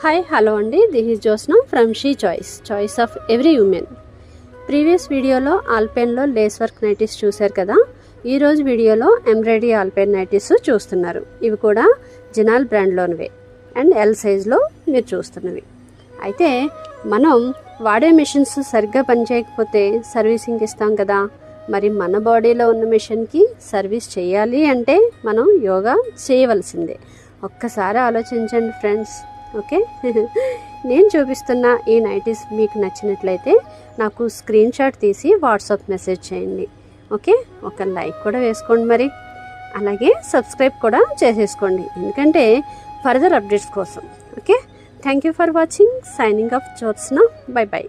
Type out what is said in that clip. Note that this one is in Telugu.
హాయ్ హలో అండి, this is Josna from she choice of every women. Previous వీడియోలో ఆల్పెన్లో లేస్ వర్క్ నైటీస్ చూశారు కదా. ఈరోజు వీడియోలో ఎంబ్రాయిడరీ ఆల్పెన్ నైటీస్ చూస్తున్నారు. ఇవి కూడా జినాల్ బ్రాండ్లోనివే అండ్ ఎల్ సైజ్లో మీరు చూస్తున్నవి. అయితే మనం వాడే మిషన్స్ సరిగ్గా పనిచేయకపోతే సర్వీసింగ్ ఇస్తాం కదా. మరి మన బాడీలో ఉన్న మిషన్కి సర్వీస్ చేయాలి అంటే మనం యోగా చేయవలసిందే. ఒక్కసారి ఆలోచించండి ఫ్రెండ్స్. ఓకే, నేను చూపిస్తున్న ఈ నైటీస్ మీకు నచ్చినట్లయితే నాకు స్క్రీన్ షాట్ తీసి వాట్సాప్ మెసేజ్ చేయండి. ఓకే, ఒక లైక్ కూడా వేసుకోండి, మరి అలాగే సబ్స్క్రైబ్ కూడా చేసేసుకోండి, ఎందుకంటే ఫర్దర్ అప్డేట్స్ కోసం. Okay, thank you for watching. Signing off Jyotsna. By by.